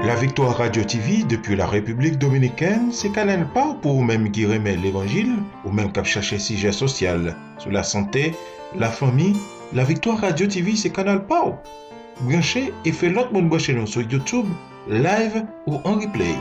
La Victoire Radio TV depuis la République Dominicaine, c'est Canal pas pour vous-même qui remet l'Évangile, ou même qui chercher sujet social, sur la santé, la famille. La Victoire Radio TV, c'est Canal pas. Branchez et fait l'autre monde brancher nous sur YouTube, live ou en replay.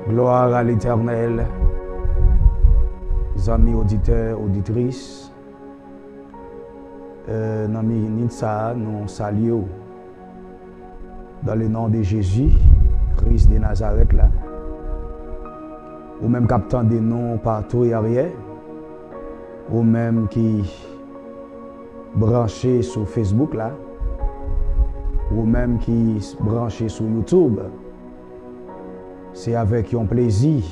Gloire à l'Éternel, amis auditeurs, auditrices. Nami Nitsa, nous saluons dans le nom de Jésus, Christ de Nazareth là. Ou même captant des noms partout et arrière. Ou même qui branché sur Facebook là. Ou même qui branché sur YouTube. C'est avec un plaisir,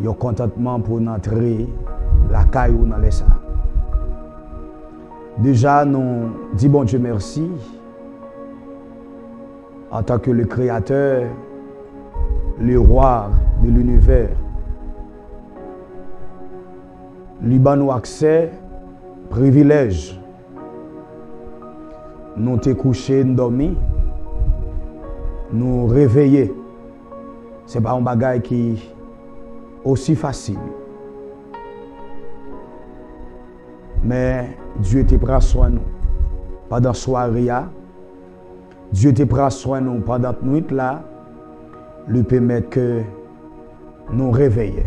un contentement pour entrer la caillou dans les salles. Déjà, nous disons bon Dieu merci en tant que le Créateur, le Roi de l'univers. Lui nous accès, privilège. Nous te coucher, nous dormir, nous réveiller. Ce n'est pas un bagage qui est aussi facile. Mais Dieu te prend soin de nous pendant la soirée. Dieu te prend soin de nous pendant la nuit. Là, lui permet que nous réveillions.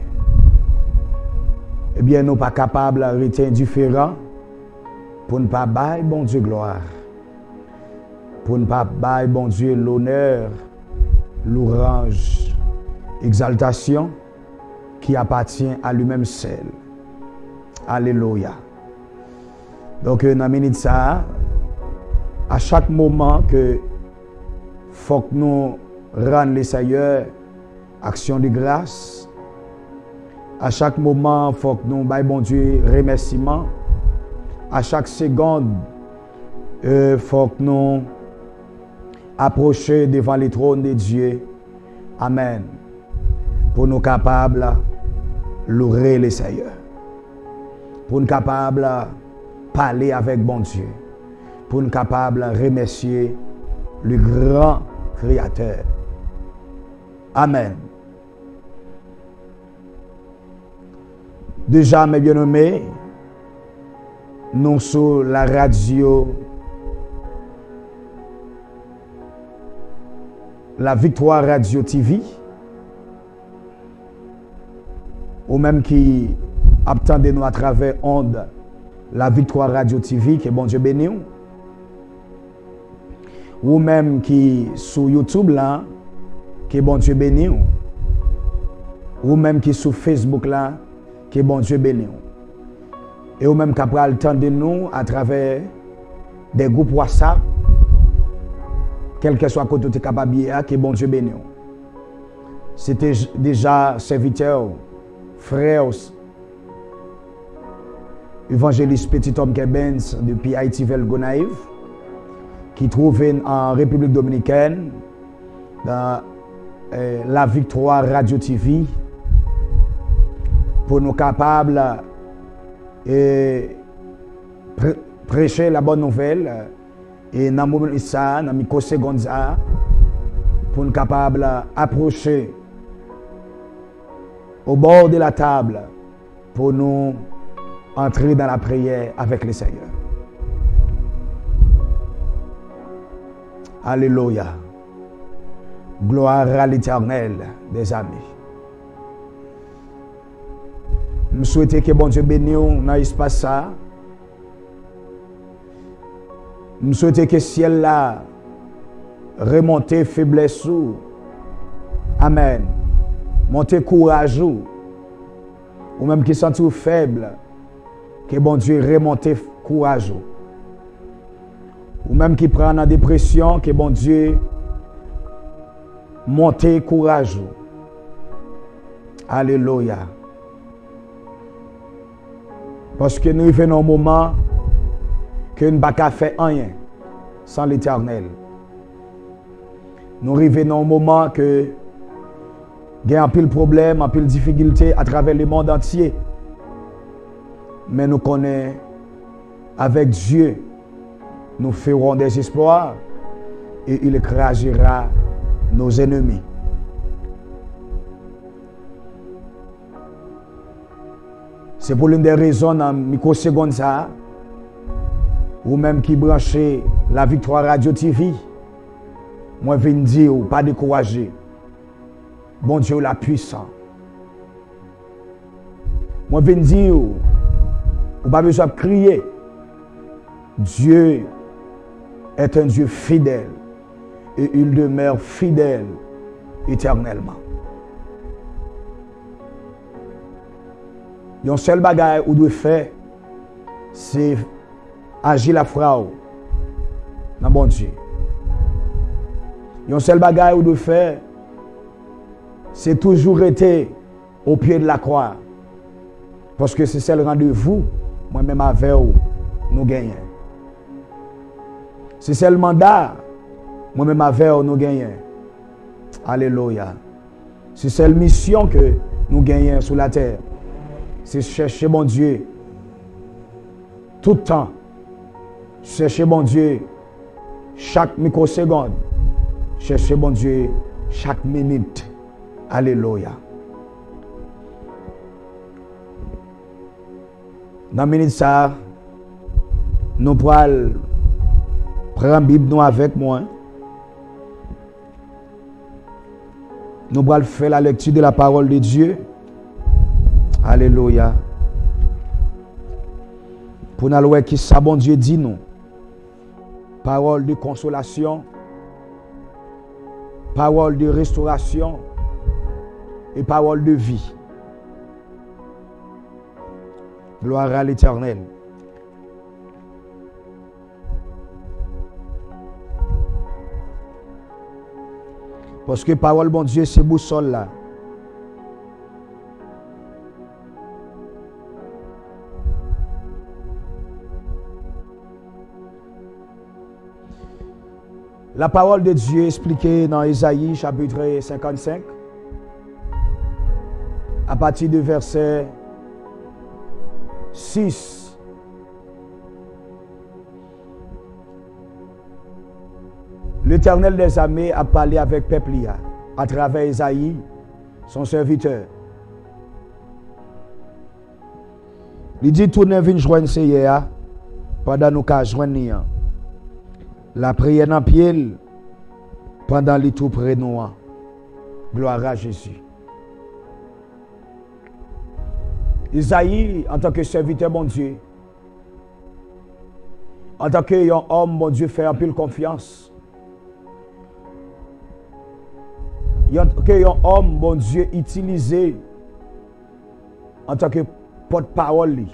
Eh bien, nous ne sommes pas capables de rester indifférents pour ne pas bailler bon Dieu gloire. Pour ne pas bailler bon Dieu l'honneur, l'ourange, exaltation qui appartient à lui-même seul. Alléluia. Donc, dans minute ça, à chaque moment que faut que nous rendions les Seigneur action de grâce, à chaque moment faut que nous baillons bon Dieu remerciement, à chaque seconde faut que nous approchions devant le trône de Dieu. Amen. Pour nous capables de louer le Seigneur. Pour nous capables de parler avec bon Dieu. Pour nous capables de remercier le grand Créateur. Amen. Déjà, mes bien-aimés, nous sur la radio La Victoire Radio TV, ou même qui attendez nous à travers onde La Victoire Radio TV, que bon Dieu bénisse. Ou même qui sur YouTube là, que bon Dieu bénisse. Ou même qui sur Facebook là, que bon Dieu bénisse. Et ou même qu'après le temps de nous à travers des groupes WhatsApp, quel que soit côté capable que bon Dieu bénisse. C'était déjà serviteur, frère, évangéliste Petit Homme Kebens depuis Haïti vers Gonaïve, qui trouve en République Dominicaine dans la Victoire Radio TV pour nous capables de prêcher la bonne nouvelle et dans le moment ça, dans micro secondes pour nous capables d'approcher au bord de la table pour nous entrer dans la prière avec le Seigneur. Alléluia. Gloire à l'Éternel, des amis. Je souhaite que bon Dieu bénisse dans l'espace ça. Je souhaite que le ciel là remonte faiblesse. Amen. Monter courage. Ou même qui sont faible. Que bon Dieu remonte courage. Ou même qui prend en dépression. Que bon Dieu monte courage. Alléluia. Parce que nous vivons un moment que nous ne pouvons pas faire rien sans l'Éternel. Nous arrivons dans un moment que il y a un peu de problèmes, un peu de difficultés à travers le monde entier. Mais nous connaissons, avec Dieu, nous ferons des espoirs et il écrasera nos ennemis. C'est pour l'une des raisons dans microsecondes ça, ou même qui branchait la Victoire Radio TV, moi je viens dire, pas décourager. Bon Dieu la puissant. Moi je viens dire, ou pas besoin de crier. Dieu est un Dieu fidèle et il demeure fidèle éternellement. Il y a un seul bagage où doit faire, c'est agir la foi dans bon Dieu. Il y a un seul bagage où doit faire, c'est toujours être au pied de la croix. Parce que c'est celle rendez-vous, moi-même avec vous, nous gagnons. C'est celle mandat, moi-même avec vous, nous gagnons. Alléluia. C'est celle mission que nous gagnons sur la terre. C'est chercher mon Dieu tout le temps. Chercher mon Dieu chaque microseconde. Chercher mon Dieu chaque minute. Alléluia. Dans la minute ça, nous pourrons prendre la Bible nous avec moi. Nous pourrons faire la lecture de la parole de Dieu. Alléluia. Pour nous voir qui ça bon Dieu dit nous. Parole de consolation, parole de restauration et parole de vie. Gloire à l'Éternel. Parce que parole bon Dieu c'est boussole là. La parole de Dieu expliquée dans Isaïe chapitre 55 à partir du verset 6. L'Éternel des armées a parlé avec Peplia à travers Isaïe, son serviteur. Il dit tournez vinn joindre Seigneur pendant nous ka joindre la prière dans pied pendant les tout près nous. Gloire à Jésus. Isaïe, en tant que serviteur, mon Dieu, en tant qu'homme, mon Dieu, fait un peu de confiance. En tant qu'homme, mon Dieu, utilisé en tant que porte-parole.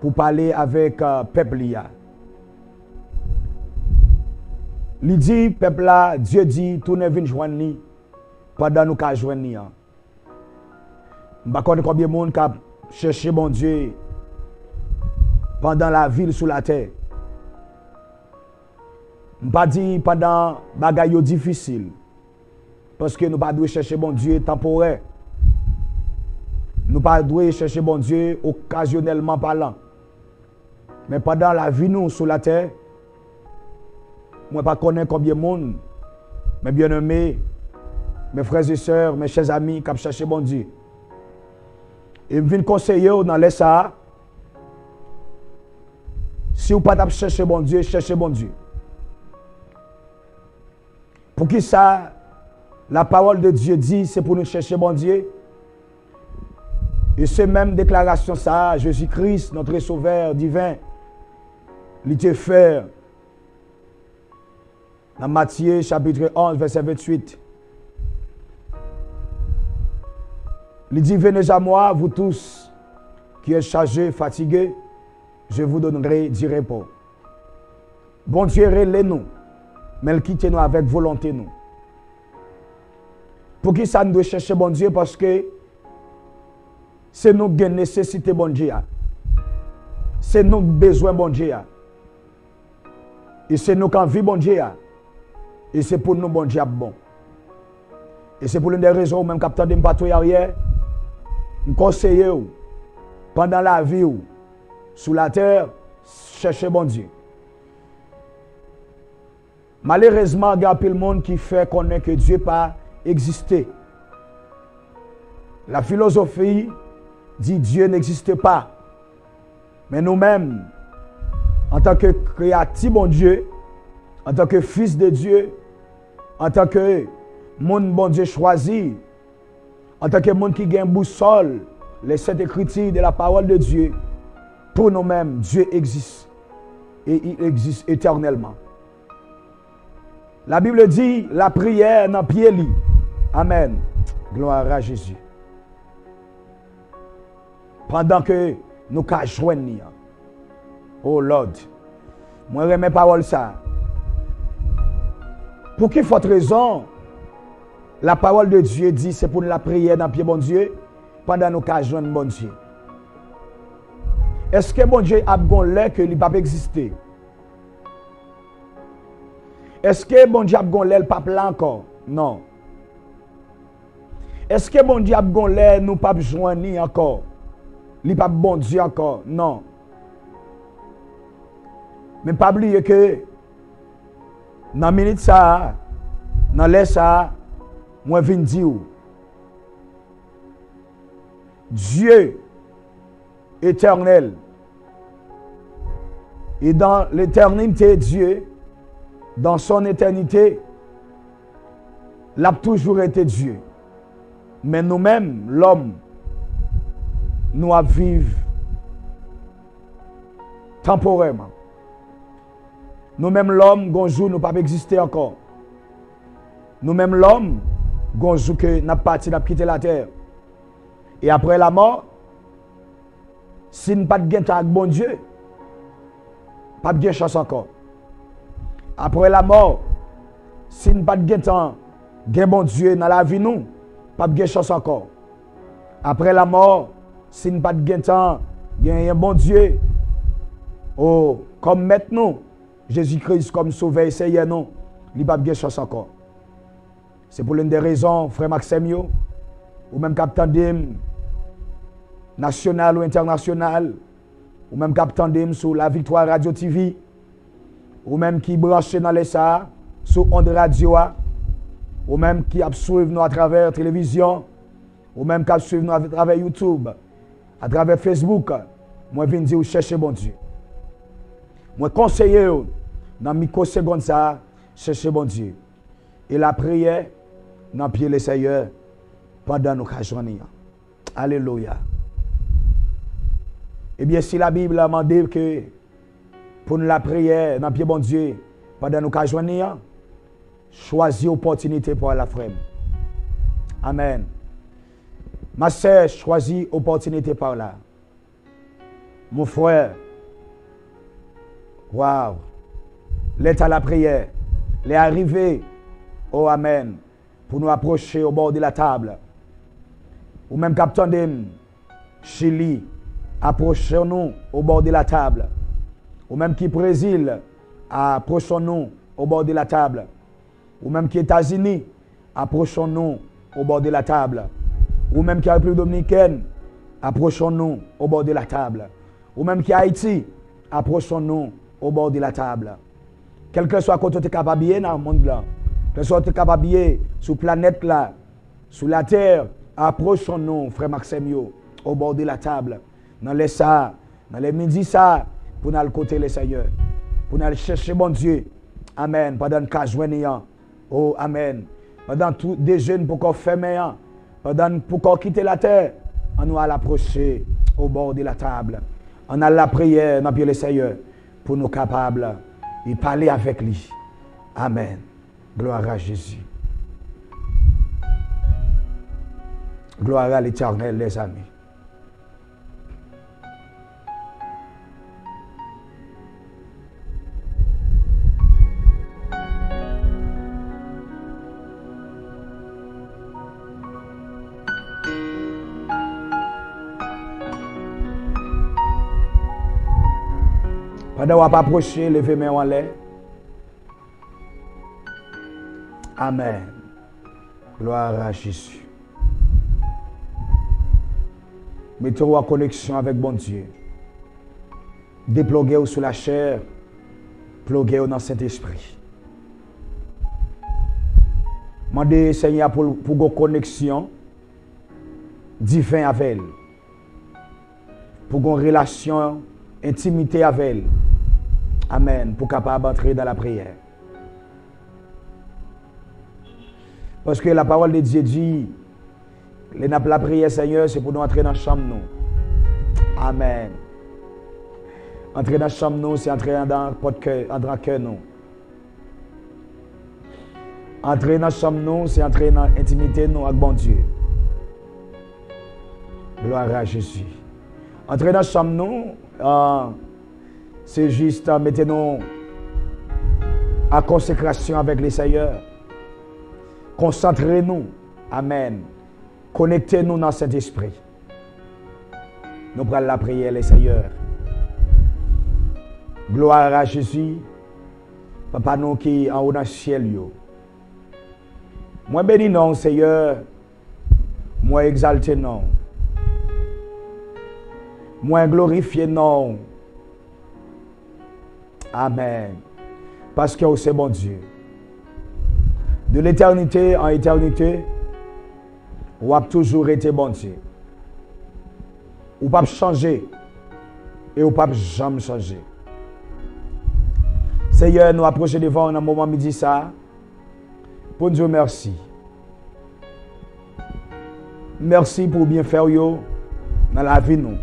pour parler avec peuple. Il dit, peuple là, Dieu dit, tout ne vient joindre ni pendant nous qu'à joindre ni. Je ne sais pas combien de monde qui a cherché mon Dieu pendant la ville sous la terre. Je ne pas dire pendant bagaille difficile. Parce que nous ne pas chercher bon Dieu temporaire. Nous ne pas chercher bon Dieu occasionnellement parlant. Mais pendant la vie nous sur la terre, moi ne connais pas combien de monde, mes bien-aimés, mes frères et sœurs, mes chers amis qui ont cherché bon Dieu. Et je viens conseiller dans les ça. Si vous ne pas chercher bon Dieu, cherchez bon Dieu. Pour qui ça, la parole de Dieu dit, c'est pour nous chercher bon Dieu. Et c'est même déclaration ça, Jésus-Christ, notre sauveur divin, il était fait dans Matthieu chapitre 11, verset 28. Il dit, venez à moi, vous tous qui êtes chargés, fatigués, je vous donnerai du repos. Bon Dieu, relève-nous, mais quittez-nous avec volonté, nous. Pour qui ça nous doit chercher bon Dieu? Parce que c'est nous qui avons nécessité bon Dieu. C'est nous qui avons besoin bon Dieu. Et c'est nous qui avons envie bon Dieu. Et c'est pour nous bon Dieu bon. Et c'est pour l'une des raisons, même capteur de m'patouille arrière, me conseiller pendant la vie ou sous la terre, chercher bon Dieu. Malheureusement, il y a peu de monde qui fait connaître que Dieu pas existé. La philosophie dit Dieu n'existe pas. Mais nous-mêmes, en tant que créatif bon Dieu, en tant que fils de Dieu, en tant que monde bon Dieu choisi, en tant que monde qui gagne boussole, les saintes écritures de la parole de Dieu, pour nous-mêmes, Dieu existe. Et il existe éternellement. La Bible dit, la prière dans pied lit. Amen. Gloire à Jésus. Pendant que nous joignons. Oh Lord. Moi, je remets parole ça. Pour quelle faute raison, la parole de Dieu dit, c'est pour la prière dans pied bon Dieu, pendant nous joignons bon Dieu. Est-ce que bon Dieu a bon l'air que il ne peut pas exister? Est-ce que bon Dieu a bon l'air le pape là encore? Non. Est-ce que bon Dieu a bon l'air nous pas joindre encore? Il pas bon Dieu encore? Non. Mais pas oublier que dans la minute ça, dans l'air ça, moi viens dire Dieu éternel. Et dans l'éternité de Dieu, dans son éternité, il a toujours été Dieu. Mais nous-mêmes, l'homme, nous vivons temporairement. Nous-mêmes, l'homme, gonjou, nous ne pouvons pas exister encore. Nous-mêmes, l'homme, gonjou, que nous parti, nous quitté la terre. Et après la mort, si nous n'avons pas de gain avec bon Dieu, pas de chance encore. Après la mort, si nous n'avons pas de gain bon Dieu dans la vie, nous, pas de chance encore. Après la mort, si nous n'avons pas de gain bon Dieu, oh, comme maintenant, Jésus-Christ comme sauveur et Seigneur, non, il n'y a pas de chance encore. C'est pour l'une des raisons, frère Maxime, ou même capitaine d'hymne, national ou international, ou même capitaine d'hymne sur la Victoire Radio TV, ou même qui branché dans les SA, sur Onde Radio, ou même qui suivent nous à travers la télévision, ou même qui suivent nous à travers YouTube, à travers Facebook. Moi, je viens dire, cherchez bon Dieu. Moi, conseiller, dans microsecondes, ça, cherchez bon Dieu. Et la prière, dans le pied le Seigneur, pendant nos journées. Alléluia. Eh bien, si la Bible a demandé que pour nous la prière dans le pied bon Dieu, pendant nos journées, choisis opportunité pour la frère. Amen. Ma sœur, choisis opportunité par là. mon frère. Waouh. L'être à la prière. Les arrivés. Oh, amen. Pour nous approcher au bord de la table. Ou même Captain Dem, Chili, approchons-nous au bord de la table. Ou même qui Brésil, approchons-nous au bord de la table. Ou même qui États-Unis, approchons-nous au bord de la table. Ou même qui République Dominicaine, approchons-nous au bord de la table. Ou même qui Haïti, approchons-nous au bord de la table. Quel que soit quand tu es capable de dans le monde là, quel que soit tu es capable de sur la planète là, sur la terre, approchons-nous, frère Maxime, au bord de la table. Dans les ça, dans les midis ça, pour nous côté les Seigneur. Pour nous chercher bon Dieu. Amen. Pendant que nous oh, amen. Pendant tout des jeunes pour qu'on ferme, pendant pour qu'on quitte la terre, on nous l'approcher au bord de la table. On a la prière dans le Seigneur pour nous capables de parler avec lui. Amen. Gloire à Jésus. Gloire à l'Éternel, les amis. Pendant qu'on va approcher, levez mes mains en l'air. Amen. Gloire à Jésus. Mettez-vous en connexion avec bon Dieu. Déploguez-vous sur la chair. Ploguez-vous dans Saint-Esprit. Demandez Seigneur pour une connexion divine avec elle. Pour une relation, intimité avec elle. Amen. Pour capable d'entrer dans la prière. Parce que la parole de Dieu dit, la prière, Seigneur, c'est pour nous entrer dans la chambre. Nous. Amen. Entrer dans la chambre, nous, c'est entrer dans le cœur. Nous. Entrer dans la chambre, nous, c'est entrer dans l'intimité nous, avec bon Dieu. Gloire à Jésus. Entrer dans la chambre, nous, c'est juste mettez-nous en consécration avec les Seigneurs. Concentrez-nous. Amen. Connectez-nous dans cet esprit. Nous prenons la prière, les Seigneurs. Gloire à Jésus. Papa, nous qui en haut dans le ciel. Moi béni non, Seigneur. Moi exalté non. Moi glorifié non. Amen. Parce que c'est bon Dieu. De l'éternité en éternité, ou a toujours été bon Dieu. Ou pas changer. Et ou pas jamais changer. Seigneur, nous approchons devant un moment midi ça. Pour Dieu merci. Merci pour bien faire yo dans la vie nous.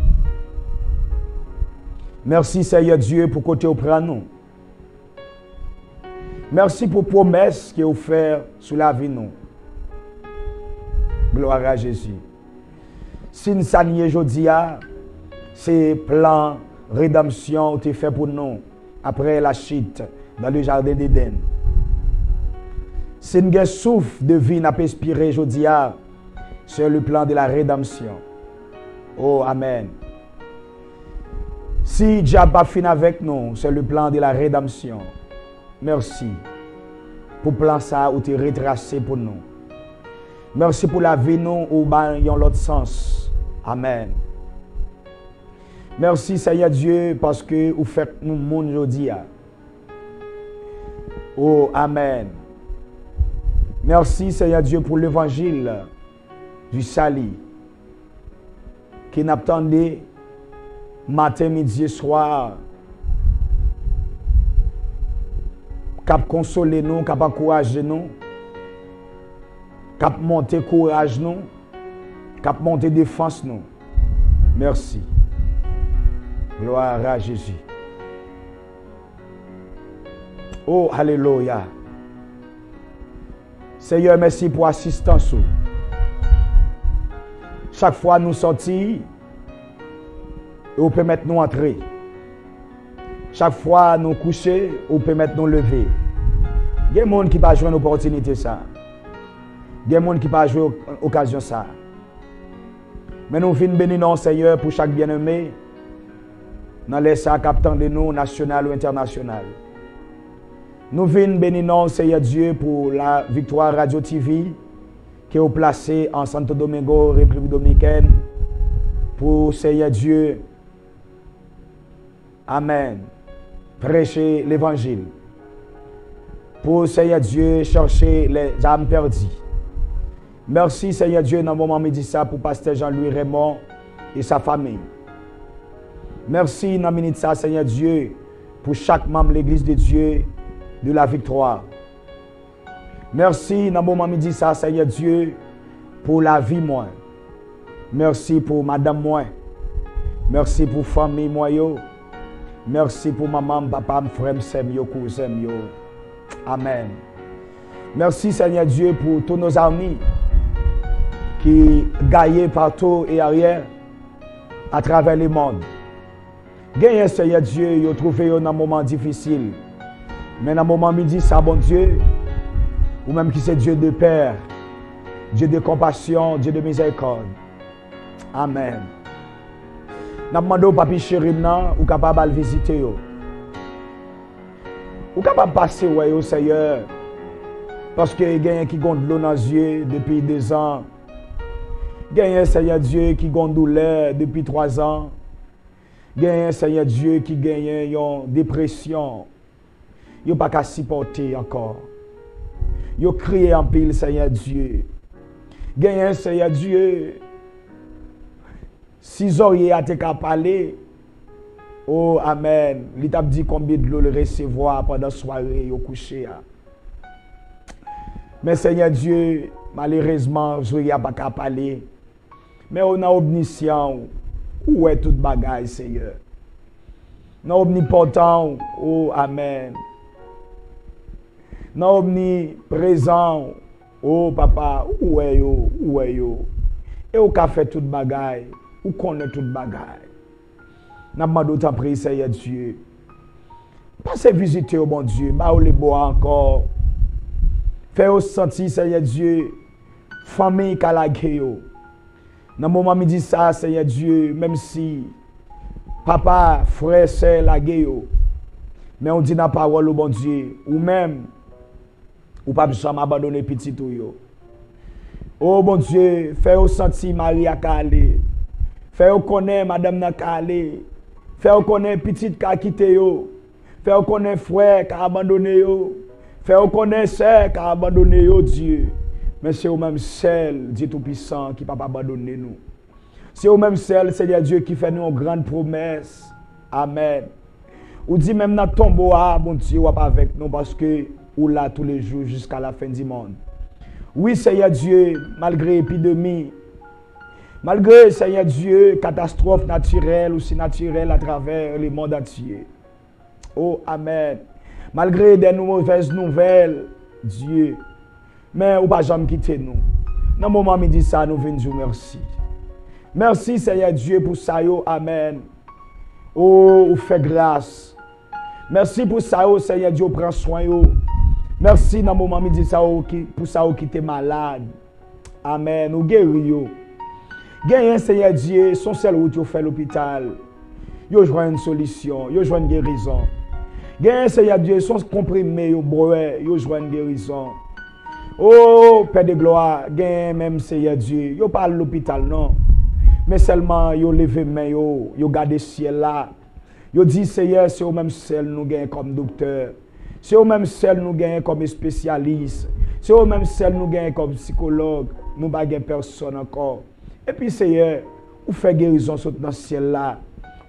Merci Seigneur Dieu pour côté auprès nous. Merci pour la promesse que vous faites sur la vie nous. Gloire à Jésus. Si nous sommes aujourd'hui, c'est plan rédemption que tu fait pour nous après la chute dans le jardin d'Éden. Si nous avons souffle de vie n'a pas inspiré aujourd'hui, c'est le plan de la rédemption. Oh, Amen. Si Dieu n'a pas fini avec nous, c'est le plan de la rédemption. Merci pour le plan ça où tu es retracé pour nous. Merci pour la vie nous où dans l'autre sens. Amen. Merci Seigneur Dieu parce que vous faites nous monde aujourd'hui. Oh Amen. Merci Seigneur Dieu pour l'évangile du salut qui n'attendait matin, midi et soir. Cap consoler nous, cap encourager nous, cap monter courage nous, cap monter défense nous. Merci. Gloire à Jésus. Oh, alléluia. Seigneur, merci pour l'assistance. Chaque fois nous sortis, et vous permettez nous entrer. Chaque fois nous coucher, vous permettez nous lever. Il y a des gens qui ne peuvent pas jouer une opportunité ça. Il y a des gens qui ne peuvent pas jouer une occasion ça. Mais nous venons bénir notre Seigneur pour chaque bien-aimé dans les sacs captants de nous, national ou international. Nous venons bénir notre Seigneur Dieu pour la Victoire Radio TV qui est placée en Santo Domingo, République Dominicaine, pour Seigneur Dieu. Amen. Prêcher l'évangile. Pour Seigneur Dieu, chercher les âmes perdues. Merci Seigneur Dieu dans le moment midi ça pour pasteur Jean-Louis Raymond et sa famille. Merci dans le minute ça Seigneur Dieu pour chaque membre de l'église de Dieu de la victoire. Merci dans le moment midi ça Seigneur Dieu pour la vie moi. Merci pour madame moi. Merci pour famille moi yo. Merci pour maman, papa, frère, sœur, cousin yo. Amen. Merci Seigneur Dieu pour tous nos amis qui gagnent partout et arrière à travers le monde. Gagnez Seigneur Dieu, ils ont trouvé dans un moment difficile. Mais dans un moment midi, ça bon Dieu, ou même qui c'est Dieu de Père, Dieu de compassion, Dieu de miséricorde. Amen. Nous demandons au papi chéri ou capable de visiter yo. Ou capable de passer au Seigneur. Parce que il y a qui ont de l'eau dans les yeux depuis 2 ans. Il y a un Seigneur Dieu qui a une douleur depuis 3 ans. Il y a un Seigneur Dieu qui a une dépression. Il n'a pas qu'à supporter encore. Il a crié en pile, Seigneur Dieu. Il y a un Seigneur Dieu. Si oreilles a été parler, oh Amen. Il t'a dit combien de l'eau le recevoir pendant la soirée au coucher. Mais Seigneur Dieu, malheureusement, je n'ai pas qu'à parler. Mais on a omniscient, où est toute bagaille, Seigneur? On a omnipotent, oh Amen. On a omniprésent, oh Papa, où est yo, où est yo? Et où qu'a fait toute bagaille, où connaît toute bagaille? N'a pas d'autant prier, Seigneur Dieu. Passez visiter au bon Dieu, bah ou les bois encore. Fais-vous sentir, Seigneur Dieu, famille kalagéo. Dans le moment où je dis ça, Seigneur Dieu, même si papa, frère, sœur, lagéo, mais on dit dans la parole au bon Dieu, ou même, ou pas besoin m'abandonner petit tout yo. Oh bon Dieu, fais-vous sentir Marie à Calais. Fais-vous connaître madame na Calais. Fais-vous connaître petite qui a quitté yo. Fais-vous connaître frère qui a abandonné yo. Fais-vous connaître sœur qui a abandonné yo, Dieu. Mais c'est au même seul, Dieu Tout-Puissant, qui ne peut pas abandonner nous. C'est au même seul, Seigneur Dieu, qui fait nous une grande promesse. Amen. Ou dit même dans le tombeau, bon Dieu, ou pas avec nous, parce que ou là tous les jours jusqu'à la fin du monde. Oui, Seigneur Dieu, malgré l'épidémie, malgré, Seigneur Dieu, catastrophe naturelle ou si naturelle à travers le monde entier. Oh, Amen. Malgré des mauvaises nouvelles, Dieu, mais ou pas jamais quitter nous. Dans le moment où il dit ça, nous venons dire merci. Merci, Seigneur Dieu, pour ça, yo, Amen. Oh, fait grâce. Merci pour ça, oh, Seigneur Dieu, prends soin, yo. Merci dans le moment où il dit ça, pour ça, qui était malade. Amen. Ou guéri, yo. Gagnez, Seigneur Dieu, son seul route, yo fait l'hôpital. Yo joint une solution, yo joint une guérison. Gagnez, Seigneur Dieu, son comprimé, yo boire, yo joint une guérison. Oh, Père de gloire, gagnez même, Seigneur Dieu, yo pas l'hôpital, non. Mais seulement, yo levé main, yo gardé le ciel là. Yo dit, Seigneur, c'est au même seul nous gagnons comme docteur. C'est au même seul nous gagnons comme spécialiste. C'est au même seul nous gagnons comme psychologue. Nous pas gagnons personne encore. Et puis, Seigneur, ou fait guérison dans le ciel là.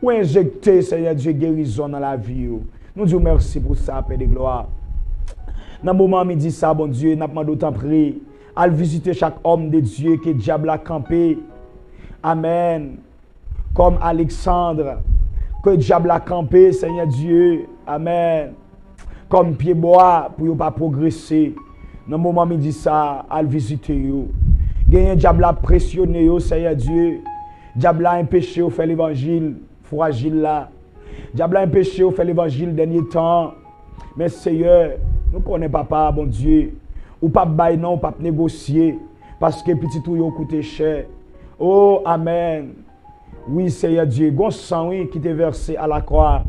Ou injecter, Seigneur Dieu, guérison dans la vie. Nous disons merci pour ça, Père de gloire. Dans le moment où il dit ça, bon Dieu, nous avons d'autant prié à visiter chaque homme de Dieu qui est diable à camper. Amen. Comme Alexandre, que le diable a campé, Seigneur Dieu. Amen. Comme pied-bois pour ne pas progresser. Dans le moment où il dit ça, à visiter. Gagne diable a pressionné, Seigneur Dieu. Diable a empêché de faire l'évangile fragile là. Diable a empêché de faire l'évangile dernier temps. Mais Seigneur, nous connaissons papa, bon Dieu. Ou pas bailler non, ou pas négocier. Parce que petit tout yo coûte cher. Oh, Amen. Oui, Seigneur Dieu, gon sang oui, qui t'est versé à la croix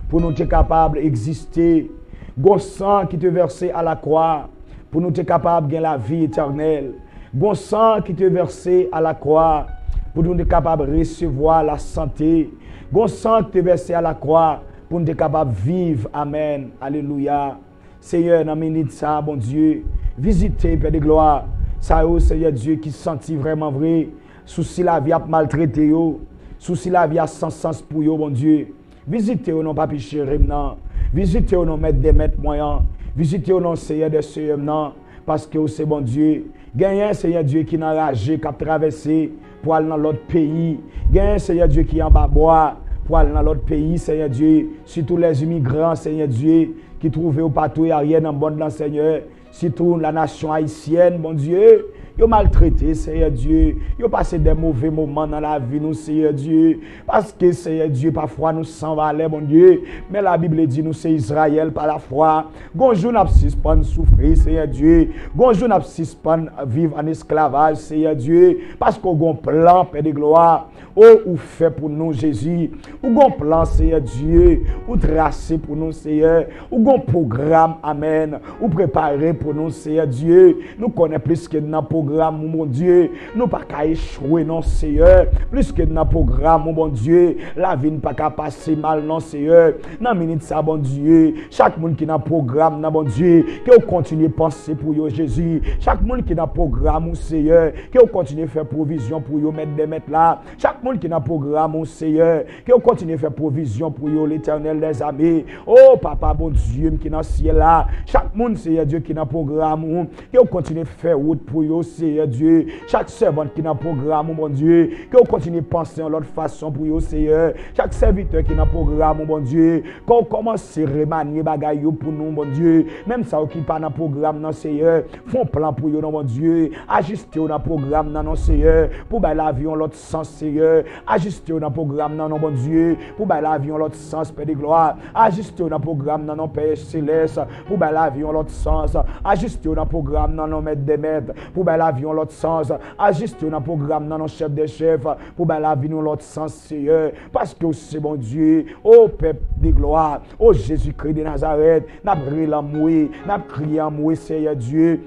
pour nous être capables d'exister. Gon sang qui t'est versé à la croix pour nous être capables de gagner la vie éternelle. Gon sang qui t'est versé à la croix pour nous être capables de recevoir la santé. Gon sang qui t'est versé à la croix pour nous être capables de vivre. Amen. Alléluia. Seigneur, dans minute ça, bon Dieu, visitez, Père de gloire. Ça, oh Seigneur Dieu, qui sentit vraiment vrai. Souci la vie a maltraité yo. Souci la vie a sans sens pour yo, bon Dieu. Visitez-vous non papi chéri non. Visitez-vous non maître des maîtres moyens. Visitez-vous non Seigneur des seigneurs non. Parce que c'est bon Dieu. Gagne un Seigneur Dieu qui n'a enragé, qui a traversé pour aller dans l'autre pays. Gagne un Seigneur Dieu qui est en bas bois pour aller dans l'autre pays, Seigneur Dieu. Surtout les immigrants, Seigneur Dieu, qui trouvent au partout et rien dans le monde, Seigneur. Surtout la nation haïtienne, bon Dieu. Ils ont maltraité, Seigneur Dieu. Ils ont passé des mauvais moments dans la vie, nous, Seigneur Dieu. Parce que, Seigneur Dieu, parfois nous s'en valait, mon Dieu. Mais la Bible dit, nous, c'est Israël par la foi. Gonjour n'a pas souffrir, Seigneur Dieu. Gonjour n'a pas vivre en esclavage, Seigneur Dieu. Parce qu'on a un plan, Père de gloire. Oh, ou fait pour nous, Jésus. Ou un plan, Seigneur Dieu. Ou tracé pour nous, Seigneur. Ou un programme, Amen. Ou préparé pour nous, Seigneur Dieu. Nous connaissons plus que dans programme, mon Dieu, nous pas qu'à échouer, non, Seigneur. Plus que dans le programme, mon Dieu, la vie n'est pas qu'à passer mal, non, Seigneur. Dans minute ça, bon Dieu, chaque monde qui dans le programme, non, bon Dieu, qui continue à penser pour yo, Jésus. Chaque monde qui dans le programme, mon Seigneur, qui continue à faire provision pour yo, mettre des mètres là. Chaque monde qui dans le programme, mon Seigneur, qui continue à faire provision pour yo, l'Éternel des amis. Oh, Papa, bon Dieu, qui dans le ciel là. Chaque monde, Seigneur Dieu, qui dans le programme, qui continue à faire route pour yo, Seigneur Dieu, chaque servant qui dans le programme, mon Dieu, qu'on continue à penser en l'autre façon pour vous, Seigneur. Chaque serviteur qui dans le programme, mon Dieu, qu'on commence à remanier bagaille pour nous, mon Dieu. Même ça qui pas dans le programme, non, Seigneur, font plan pour vous, mon Dieu. Ajustez dans le programme, non, Seigneur, pour la vie en l'autre sens, Seigneur. Ajustez dans le programme, non, mon Dieu, pour la vie en l'autre sens, Père de gloire. Ajustez dans le programme, non, Père céleste, pour la vie en l'autre sens. Ajustez dans le programme, non, maître des maîtres, pour la vie en l'autre sens, ajuster dans le programme dans nos chefs des chefs pour la vie dans l'autre sens, Seigneur, parce que c'est bon Dieu, oh peuple de gloire, oh Jésus-Christ de Nazareth, n'a brûlé l'amour, n'a crié l'amour, Seigneur Dieu.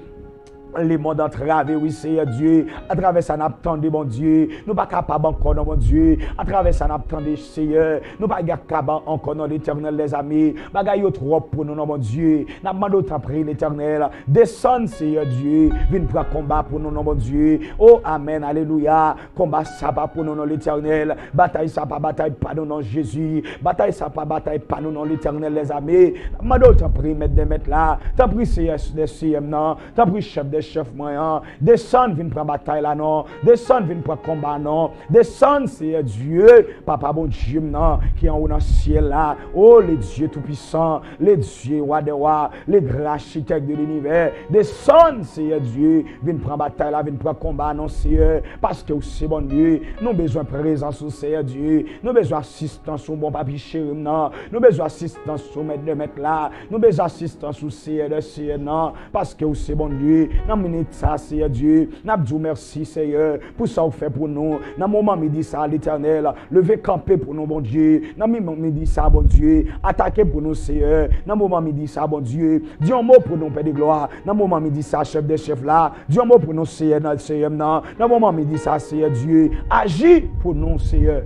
Les mondes entravé, oui, Seigneur Dieu. À travers ça, nous attendons, mon Dieu. Nous pas capables encore, mon Dieu. À travers ça, nous attendons, Seigneur. Nous pas capables encore dans l'Éternel, les amis. Bagaille trop pour nous, mon Dieu. Nous demandons autant prier l'Éternel. Descends, Seigneur Dieu. Viens pour combat pour nous, mon Dieu. Oh, Amen, Alléluia. Combat ça pas pour nous, non, l'Éternel. Bataille ça pas, bataille pas nous, non, Jésus. Bataille ça pas, bataille pas nous, non, l'Éternel, les amis. Nous demandons autant prier, mettre des maîtres là. T'as pris, Seigneur, des CM, non. T'as pris, chef des chef moyen, descend, viens prendre bataille là, non, descend, viens prendre combat, non, descend, c'est Dieu, Papa bon Dieu, non, qui est en haut dans le ciel là, oh, les dieux tout-puissants, les dieux roi des rois, les grands architectes de l'univers, descend, c'est Dieu, viens prendre bataille là, viens prendre combat, non, Seigneur, parce que c'est bon Dieu, nous avons besoin de présence au Seigneur Dieu, nous avons besoin d'assistance au bon papi chéri, non, nous avons besoin d'assistance au maître de maître là, nous avons besoin d'assistance au Seigneur de Seigneur, non, parce que c'est bon Dieu, minute ça, Seigneur Dieu. N'a dit merci, Seigneur, pour ça vous fait pour nous. Dans moment midi ça, l'Éternel, levez camper pour nous, bon Dieu. Dans moment midi ça, bon Dieu, attaquez pour nous, Seigneur. Dans moment midi ça, bon Dieu, dis un mot pour nous, Père de gloire. Dans moment midi ça, chef des chefs là, dis un mot pour nous, Seigneur, dans le Seigneur. Dans moment midi ça, Seigneur Dieu, agis pour nous, Seigneur.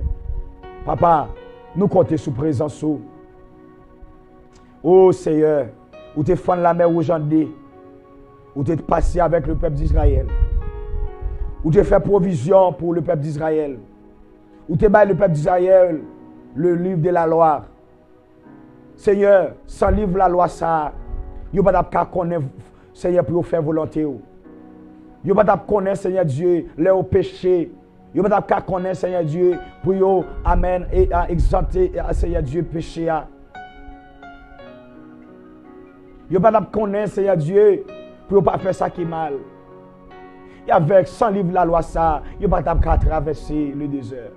Papa, nous comptons sous présence. Oh Seigneur, où te fends la mer aujourd'hui. Ou tu es passé avec le peuple d'Israël. Ou tu as fait provision pour le peuple d'Israël. Ou tu as le peuple d'Israël le livre de la loi. Seigneur, sans livre la loi, ça, vous ne pouvez pas connaître, Seigneur, pour faire volonté. Vous ne pouvez pas connaître, Seigneur Dieu, les péchés. Vous ne pouvez pas connaître, Seigneur Dieu, pour amen, et exempter, Seigneur Dieu, péché. Vous ne pouvez pas connaître, Seigneur Dieu, pour ne pas faire ça qui est mal. Et avec 100 livres la loi, ça, il n'y a pas de traverser le désert.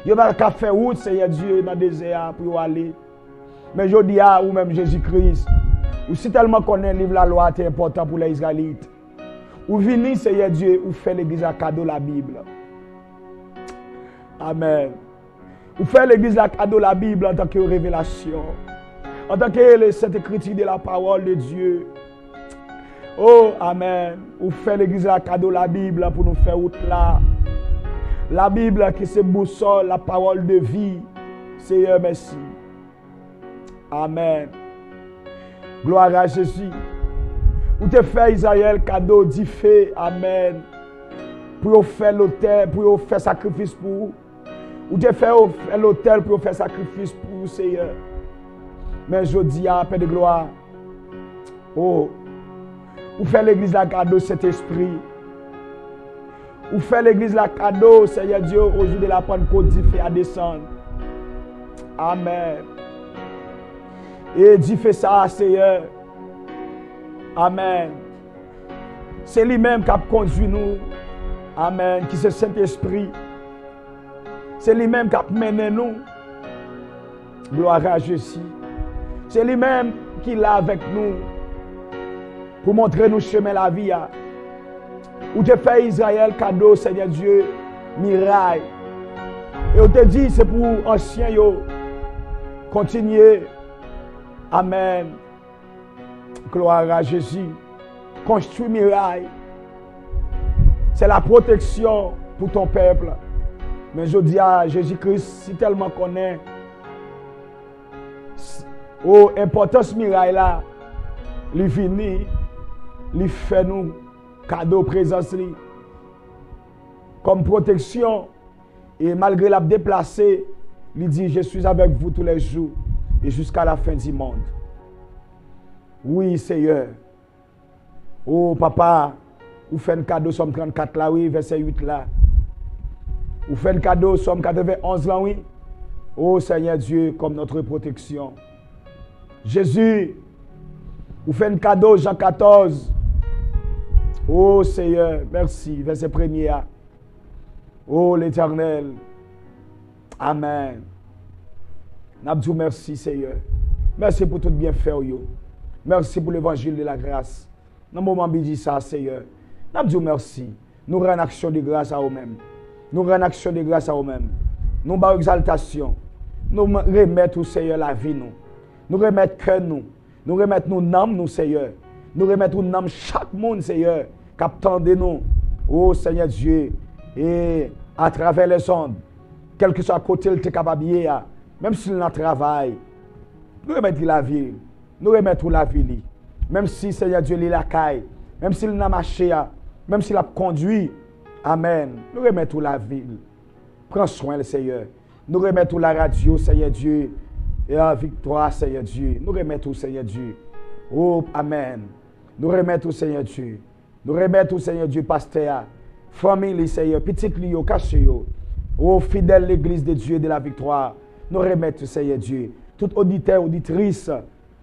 Yo pas qu'à faire route, Seigneur Dieu, dans le désert pour aller. Mais je dis à ou même Jésus-Christ, ou si tellement connaît le livre la loi, c'est important pour les Israélites. Ou venez, Seigneur Dieu, ou fait l'église à cadeau la Bible. Amen. Ou fait l'église à cadeau la Bible en tant que révélation. En tant que cette écriture de la parole de Dieu. Oh, amen. Ou fait l'église à cadeau la Bible pour nous faire route là. La Bible qui se boussole, la parole de vie. Seigneur, merci. Amen. Gloire à Jésus. Ou te fait Israël cadeau d'Ifé. Amen. Pour faire l'autel, pour faire sacrifice pour vous. Ou te fait l'autel pour faire sacrifice pour vous, Seigneur. Mais je dis à Père de gloire. Oh. Ou fait l'église la cadeau cet esprit. Ou fait l'église la cadeau, Seigneur Dieu, au jour de la Pentecôte d'Ifé à descendre. Amen. Et Dieu fait ça, Seigneur. Amen. C'est lui-même qui a conduit nous. Amen. Qui c'est Saint-Esprit. C'est lui-même qui a mené nous. Gloire à Jésus. C'est lui-même qui est là avec nous. Pour montrer nous chemin la vie. Ou te fait Israël cadeau, Seigneur Dieu, miraille. Et on te dit, c'est pour anciens yo. Continuer. Amen. Gloire à Jésus. Construis miraille. C'est la protection pour ton peuple. Mais je dis à Jésus-Christ, si tellement connaît, oh, importance miraille là, lui finit, lui fait nous cadeau présence li. Comme protection. Et malgré la déplacé, il dit, je suis avec vous tous les jours et jusqu'à la fin du monde. Oui, Seigneur. Oh, papa, vous faites un cadeau, Somme 34 là, oui, verset 8 là. Vous faites un cadeau, Somme 91 là, oui. Oh, Seigneur Dieu, comme notre protection. Jésus, vous faites un cadeau, Jean 14. Oh, Seigneur, merci, verset 1er. Oh, l'Éternel. Amen. N'abdou merci, Seigneur. Merci pour tout bienfait, yo. Merci pour l'évangile de la grâce. Dans le moment où dit ça, Seigneur, nous disons merci. Nous rendons action de grâce à nous-mêmes. Nous rendons action de grâce à nous-mêmes. Nous avons exaltation. Nous remettons, Seigneur, la vie, nous. Nous remettons cœur, nous. Nous remettons nos âmes, nous, Seigneur. Nous remettons nos âmes, chaque monde, Seigneur, qui attend de nous. Oh, Seigneur Dieu. Et à travers les ondes, quel que soit à côté, il est capable de faire, même s'il n'a travail, nous remettons la vie. Nous remettons la vie. Même si Seigneur Dieu est la caille, même s'il n'a marché, même s'il a conduit, amen. Nous remettons la ville. Prends soin, le Seigneur. Nous remettons la radio, Seigneur Dieu. Et la victoire, Seigneur Dieu. Nous remettons, Seigneur Dieu. Oh, amen. Nous remettons, Seigneur Dieu. Nous remettons, Seigneur Dieu, pasteur. Famille, Seigneur. Petit clio, caché. Oh, fidèle l'église de Dieu de la victoire. Nous remettons, Seigneur Dieu. Tout auditeur, auditrice,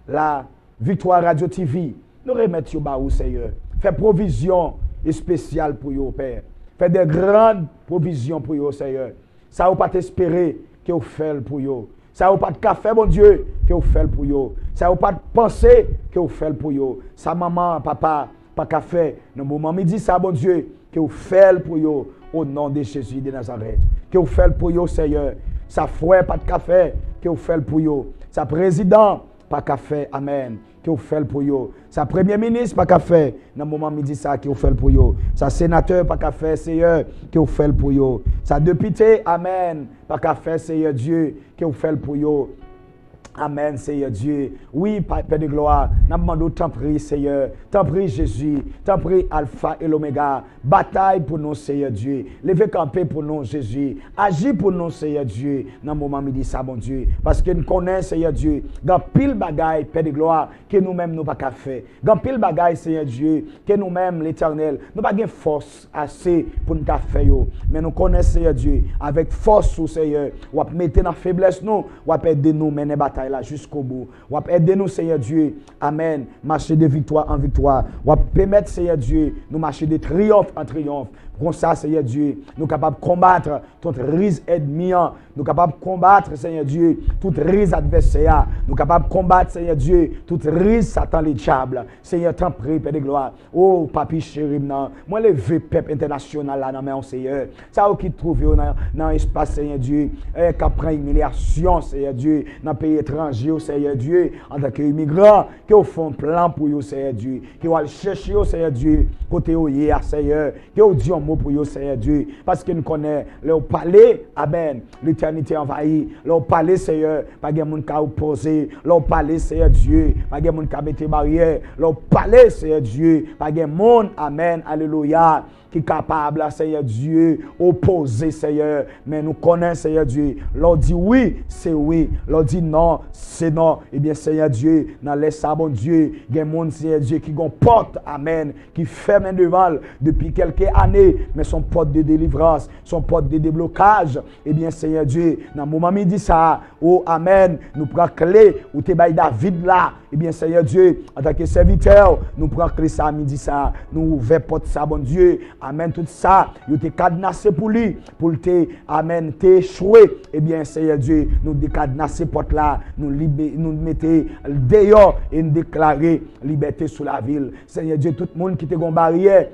la Victoire Radio TV, nous remettons au Seigneur. Fais provision spéciale pour vous, Père. Fais des grandes provisions pour vous, Seigneur. Ça va pas t'espérer que vous faites pour vous. Ça va pas de café, mon Dieu, que vous faites pour vous. Ça va pas de penser que vous faites pour vous. Ça, maman, papa, pas café. Dans le moment midi, ça, mon Dieu, que vous faites pour vous. Au nom de Jésus de Nazareth. Que vous faites pour vous, Seigneur. Ça frère, pas de café, que vous faites pour vous. Ça président, pas café, amen, que vous faites pour vous. Sa premier ministre, pas café, dans le moment midi, ça, que vous faites pour vous. Sa sénateur, pas café, Seigneur, que vous faites pour vous. Sa député, amen, pas café, Seigneur Dieu, que vous faites pour vous. Amen, Seigneur Dieu. Oui, Père de gloire, nous demandons t'en prie, Seigneur. T'en prie, Jésus. T'en prie, Alpha et l'Oméga. Bataille pour nous, Seigneur Dieu. Levez camper pour nous, Jésus. Agis pour nous, Seigneur Dieu. Dans le moment midi, ça, mon Dieu. Parce que nous connaissons, Seigneur Dieu, dans pile bagaille, Père de gloire, que nous-mêmes, nous pas qu'à faire. Dans pile bagaille, Seigneur Dieu, que nous-mêmes, l'Éternel, nous pas de force assez pour nous faire. Mais nous connaissons, Seigneur Dieu, avec force, Seigneur, ou à mettre dans la faiblesse, nous, ou à aider nous, mener bataille. bataille là jusqu'au bout. Ou aider nous, Seigneur Dieu. Amen. Marcher de victoire en victoire. Ou permettre, Seigneur Dieu, nous marcher de triomphe en triomphe. Comme ça, Seigneur Dieu, nous capables de combattre tout risque ennemi. Nous capables de combattre, Seigneur Dieu, tout risque adversaire. Nous capables de combattre, Seigneur Dieu, tout risque Satan les diables. Seigneur, t'en prie, Père de gloire. Oh, papi chéri, moi, le vieux peuple international là, dans Seigneur. Ça, qui trouve dans l'espace, Seigneur Dieu, qui prend humiliation, Seigneur Dieu, dans le pays étranger, Seigneur Dieu, en tant qu'immigrant, qui font plan pour vous, Seigneur Dieu, qui vont chercher, Seigneur Dieu, côté où il y a, Seigneur, qui ont dit un mot pour vous, Seigneur Dieu, parce que nous connaissons leur palais, amen, l'éternité envahie, leur palais, Seigneur, pas de monde qui a opposé, leur palais, Seigneur Dieu, pas de monde qui a mis des barrières, leur palais, Seigneur Dieu, pas de monde, amen, alléluia, qui est capable, Seigneur Dieu, opposer, Seigneur, mais nous connaissons, Seigneur Dieu, leur dit oui, c'est oui, leur dit non, c'est non, eh bien, Seigneur Dieu, dans les sabons, Dieu, il y a un monde, Seigneur Dieu, qui ont porte, amen, qui ferme devant depuis quelques années, mais son porte de délivrance, son porte de déblocage, eh bien, Seigneur Dieu, dans le moment où il dit ça, oh, amen, nous prenons clé, ou te bail David là, eh bien, Seigneur Dieu, en tant que serviteur, nous prenons clé ça, midi ça, nous ouvrons porte ça, bon Dieu, amen, tout ça, il te cadenassé pour lui, pour te, amen, t'échouer, eh bien, Seigneur Dieu, nous décadenasser porte là, nous mettons dehors et nous déclarer liberté sur la ville. Seigneur Dieu, tout le monde qui te gon barrière,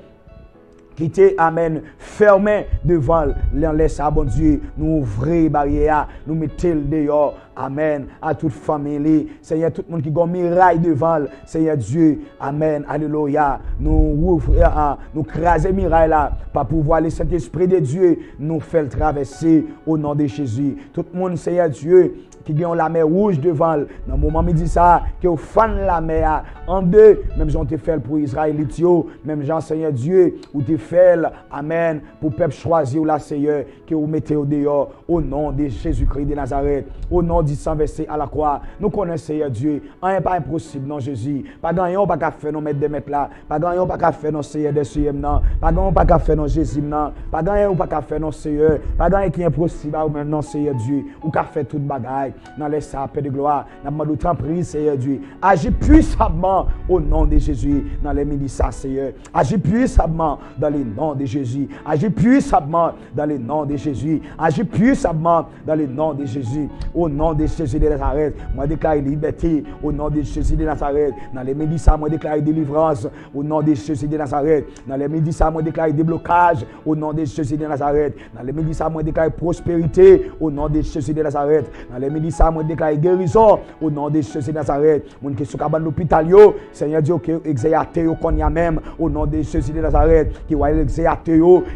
qui était, amen, fermé devant laisse bon Dieu, nous ouvrir barrière, nous mettons dehors, amen, à toute famille, Seigneur, tout le monde qui a miraille devant, Seigneur Dieu, amen, alléluia, nous ouvrir, nous craser miraille là, pour pouvoir le Saint-Esprit de Dieu nous faire traverser au nom de Jésus. Tout le monde, Seigneur Dieu, qui ont la mer rouge devant, dans le moment où il dit ça, qui ont fan la mer en deux, même Jean te fait pour Israélite, même Jean Seigneur Dieu, ou te fait, amen, pour peuple choisir la Seigneur, qui vous mettez au dehors, au nom de Jésus-Christ de Nazareth, au nom du sang versé à la croix. Nous connaissons Seigneur Dieu, rien pas impossible, non Jésus, pas gagnant, pas qu'à faire nos maîtres de maîtres là, pas gagnant, pas qu'à faire nos Seigneur de Seigneur, non, pas gagnant, pas qu'à faire nos Jésus, non, pas gagnant, pas qu'à faire nos Seigneur, pas gagnant qui est impossible, ou maintenant Seigneur Dieu, ou qu'à faire toute bagaille. Dans les sapes de gloire, dans le temps pris, Seigneur Dieu. Agis puissamment au nom de Jésus, dans les ministères, Seigneur. Agis puissamment dans le nom de Jésus. Agis puissamment dans le nom de Jésus. Agis puissamment dans le nom de Jésus. Au nom de Jésus de Nazareth, moi déclare liberté. Au nom de Jésus de Nazareth, dans les ministères, moi déclare délivrance. Au nom de Jésus de Nazareth, dans les ministères, moi déclare déblocage. Au nom de Jésus de Nazareth, dans les ministères, moi déclare prospérité. Au nom de Jésus de Nazareth, dans les ministères, moi déclare guérison au nom de Jésus de Nazareth. Mon qui sont à l'hôpital, Seigneur Dieu, qui exercer qu'on y a même au nom de Jésus de Nazareth, qui va exercer,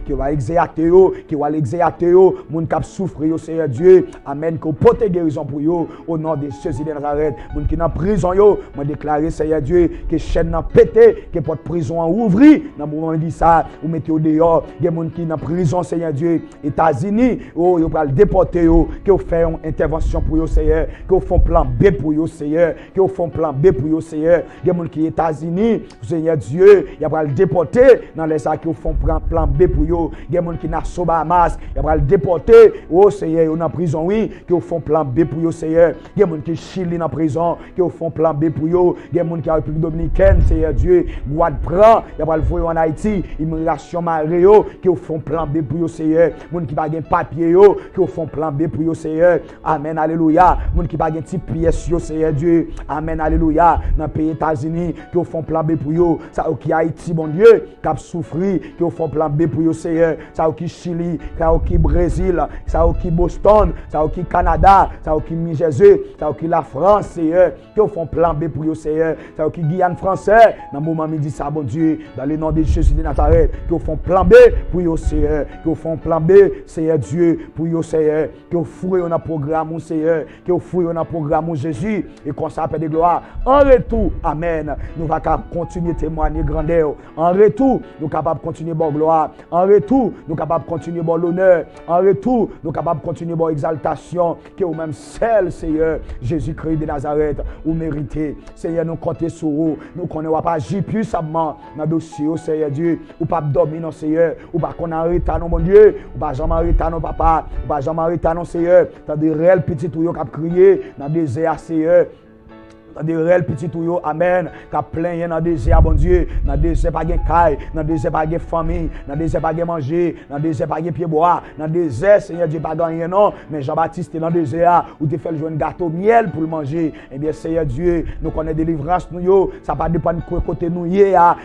qui va exercer, qui va exercer, mon qui souffrir, Seigneur Dieu, amen, que porte guérison pour eux au nom de Jésus de Nazareth. Mon qui dans prison, moi déclarer, Seigneur Dieu, que chaîne n'a pété, que porte prison en ouvri, dans le moment où dit ça, vous mettez au dehors, il y a mon qui dans prison, Seigneur Dieu, États-Unis, oh, ils vont déporter, qui ont fait une intervention pour eux, Seigneur, que vous font plan B pour vous, Seigneur, que vous font plan B pour vous, Seigneur. Il y a des gens qui sont aux États-Unis, Seigneur Dieu, il y a le déporter dans les sacs qui font plan B pour vous. Il y a des gens qui sont aux Bahamas, il y a le déporter, oh Seigneur, ils sont en prison, oui, qui vous font plan B pour vous, Seigneur. Il y a des gens qui sont Chili en prison, qui vous font plan B pour vous. Il y a des gens qui sont en République Dominicaine, Seigneur Dieu, Guadeloupe, il y a le voyage en Haïti, immigration Mario, qui vous font plan B pour vous, Seigneur. Les gens qui n'ont pas de papier, qui vous font plan B pour vous, Seigneur. Amen, alléluia. Moun qui pas gen ti pièce yo Seigneur Dieu. Amen, alléluia. Dans pays États-Unis qui font plan B pour yo, ça qui Haïti bon Dieu, qui a souffri, qui font plan B pour yo Seigneur. Ça qui Chili, ça qui Brésil, ça qui Boston, ça qui Canada, ça qui New Jersey, ça qui la France Seigneur, qui font plan B pour yo Seigneur. Ça qui Guyane français, dans moment midi ça bon Dieu, dans le nom de Jésus de Nazareth, qui font plan B pour yo Seigneur, qui font plan B Seigneur Dieu pour yo Seigneur, qui fouillent on a programme Seigneur, qui fouillent on a programme Jésus et qu'on s'appelle de gloire. En retour, amen, nous va continuer témoigner grandeur. En retour, nous capables continuer bon gloire. En retour, nous capables de continuer bon l'honneur. En retour, nous capables de continuer bon exaltation. Que ou même celle, Seigneur, Jésus-Christ de Nazareth, ou méritez. Seigneur, nous comptons sur vous. Nous connaissons pas agir puissamment dans le dossier, Seigneur Dieu. Ou pas dormir, non, Seigneur. Ou pas qu'on arrête, non, mon Dieu. Ou pas jamais arrêter, non, papa. Ou pas jamais arrêter, non, Seigneur. Dans des réels petits tuyaux qui ont crié, dans des airs, Seigneur. Dans des réels petits tuyaux, amen, qui plein dans des airs, bon Dieu, dans des airs pas de caille, dans des airs pas de famille, dans des airs pas de manger, dans des airs pas de pied bois, dans des airs, Seigneur Dieu, pas gagné non, mais Jean-Baptiste dans des airs où tu fais le jouer un gâteau miel pour le manger. Eh bien, Seigneur Dieu, nous connaissons délivrance, nous, yo, ça pas dépendre de côté nous,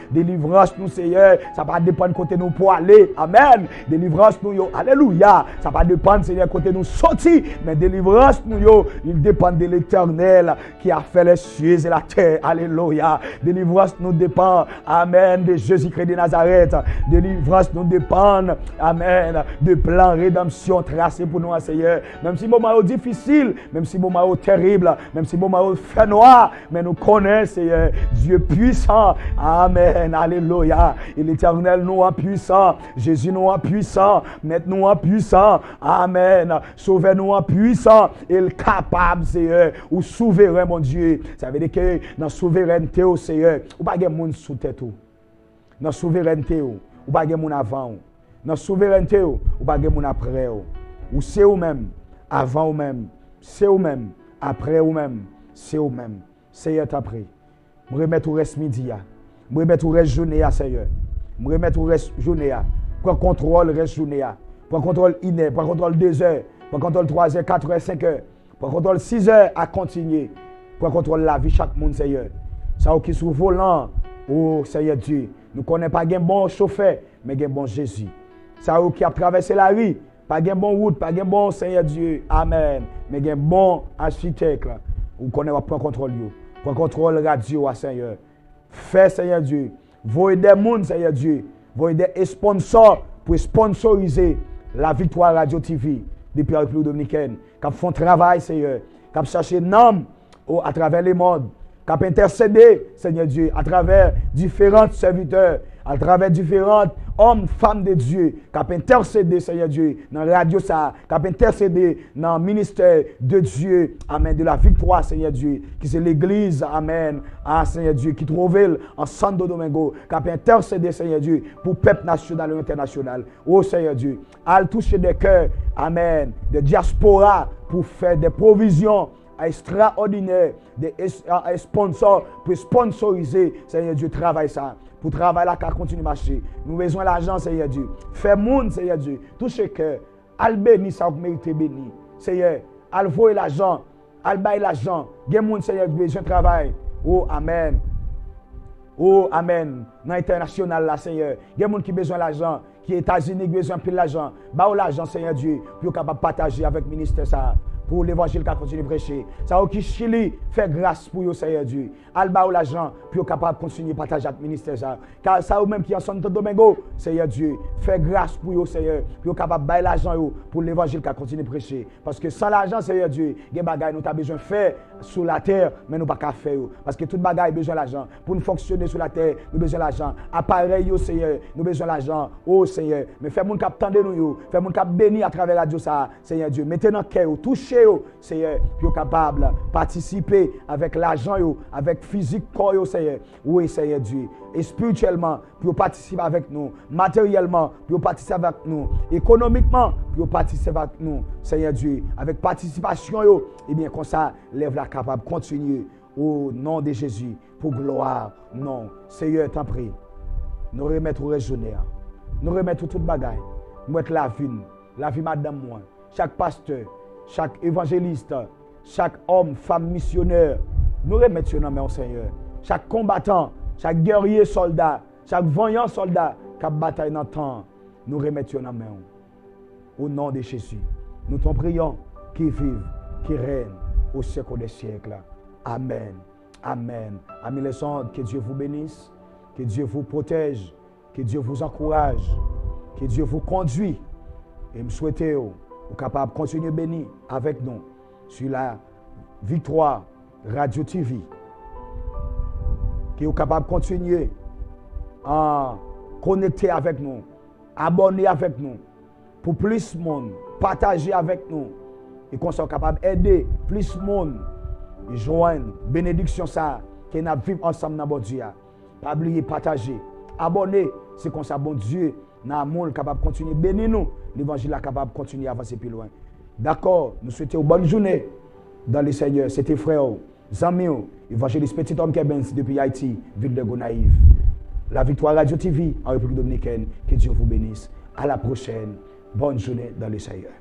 délivrance, nous, Seigneur, ça pas dépendre de côté nous pour aller, amen, délivrance, nous, yo, alléluia, ça pas dépendre, Seigneur, côté nous sortir, mais délivrance, nous, yo, il dépend de l'Éternel qui a fait les cieux et la terre. Alléluia. Délivrance nous dépend. Amen. De Jésus-Christ de Nazareth. Délivrance nous dépend. Amen. De plan rédemption tracé pour nous, Seigneur. Même si moment est difficile, même si moment est terrible, même si moment est fait noir, mais nous connaissons, Seigneur, Dieu puissant. Amen. Alléluia. Et l'Éternel nous en puissant. Jésus nous en puissant. Maître nous en puissant. Amen. Sauveur nous en puissant. Il est capable, Seigneur, ou souverain, mon Dieu. Ça veut dire que dans la souveraineté, au Seigneur, ou pas de monde sous tête. Dans la souveraineté, ou pas de monde avant. Dans la souveraineté, ou pas de monde après. Ou c'est ou même, avant ou même, c'est ou même, après ou même, c'est ou même. Seigneur, t'as pris. Je remets au reste midi. Je remets au reste journée, Seigneur. Je remets au reste journée. Prends contrôle reste journée. Prends contrôle 1 heure, prends contrôle 2 heures, prends contrôle 3 heures, 4 heures, 5 heures. Prends contrôle 6 heures à continuer. Prends contrôle la vie chaque monde, Seigneur. Ça qui sous volant, oh Seigneur Dieu. Nous ne connaissons pas un bon chauffeur, mais un bon Jésus. Ça qui a traversé la rue, pas un bon route, pas un bon Seigneur Dieu. Amen. Mais un bon architecte. Vous connaissez pas contrôle. Prends contrôle radio, Seigneur. Fais, Seigneur Dieu. Voyez des mondes, Seigneur Dieu. Voyez des sponsors pour sponsoriser la Victoire Radio TV depuis la République dominicaine. Qui font travail, Seigneur. Qui cherchent un homme à travers les mondes. Qui intercédé, Seigneur Dieu, à travers différents serviteurs, à travers différents hommes, femmes de Dieu, qui intercédé, Seigneur Dieu, dans la radio, qui intercédé dans le ministère de Dieu, amen, de la victoire, Seigneur Dieu, qui c'est l'église, amen, ah, Seigneur Dieu, qui trouve en Santo Domingo, qui intercédé, Seigneur Dieu, pour le peuple national et international. Oh, Seigneur Dieu, à toucher des cœurs, amen, de diaspora, pour faire des provisions extraordinaire des sponsors pour sponsoriser, Seigneur Dieu, travail ça. Pour travailler là, qu'à continuer à marcher. Nous avons besoin de l'argent, Seigneur Dieu. Fais monde, Seigneur Dieu. Touche cœur. Al béni, ça vous méritez béni. Seigneur, al voyer l'argent. Al bailler l'argent. Gen monde, Seigneur Dieu, besoin de travail. Oh, amen. Oh, amen. Dans l'international, là, Seigneur. Il y a des gens qui ont besoin de l'argent. Qui est États-Unis, qui ont besoin de l'argent. Bah, l'argent, Seigneur Dieu, pour capable partager avec le ministère ça. Pour l'évangile qui continue de prêcher. Ça qui Chili fait grâce pour vous, Seigneur Dieu. Alba ou l'argent, pour capable continuer de partager avec le ministère ça. Car ça ou même qui est en Santo Domingo, Seigneur Dieu, fait grâce pour vous, Seigneur, pour capable bailler l'argent pour l'évangile qui continue de prêcher. Parce que sans l'argent, Seigneur Dieu, il y a des bagages nous avons besoin de faire sur la terre, mais nous pas qu'à faire. Parce que tout bagages a besoin d'argent. Pour nous fonctionner sur la terre, nous avons besoin d'argent. Appareil, Seigneur, nous avons besoin d'argent. Oh Seigneur, mais fais mon cap tendre nous, fais mon cap béni à travers la radio ça, Seigneur Dieu. Mettez dans le cœur, touchez Seigneur, pour capable de participer avec l'argent, avec physique, corps, Seigneur. Oui, Seigneur Dieu. Et spirituellement, pour participer avec nous. Matériellement, pour participer avec nous. Économiquement, pour participer avec nous. Seigneur Dieu, avec participation, et bien comme ça, lève la capable, continuer au nom de Jésus, pour gloire. Non, Seigneur, t'en prie. Nous remettons au régionnaire. Nous remettons toute bagaille. Nous mettons la vie madame moi. Chaque pasteur, chaque évangéliste, chaque homme, femme, missionnaire, nous remettons dans main au Seigneur. Chaque combattant, chaque guerrier soldat, chaque vaillant soldat qui a bataille dans le temps, nous remettons dans main. Au nom de Jésus, nous t'en prions, qui vive, qui règne au siècle des siècles. Amen. Amen. Amis les sons, que Dieu vous bénisse, que Dieu vous protège, que Dieu vous encourage, que Dieu vous conduit. Et me souhaitez vous capable de continuer béni avec nous sur la Victoire Radio TV. Qui est capable de continuer à connecter avec nous, abonner avec nous, pour plus de monde, partager avec nous, et qu'on soit capable d'aider plus de monde, joindre bénédiction ça, qu'on a vivre ensemble dans bon Dieu. Pas oublier partager, abonner, c'est comme ça bon Dieu, dans l'amour capable de continuer bénir nous, l'évangile est capable de continuer à avancer plus loin. D'accord, nous souhaitons une bonne journée dans le Seigneur. C'était frère, Zami, évangéliste Petit Homme Kebens depuis Haïti, ville de Gonaïve. La Victoire Radio TV en République Dominicaine. Que Dieu vous bénisse. À la prochaine. Bonne journée dans le Seigneur.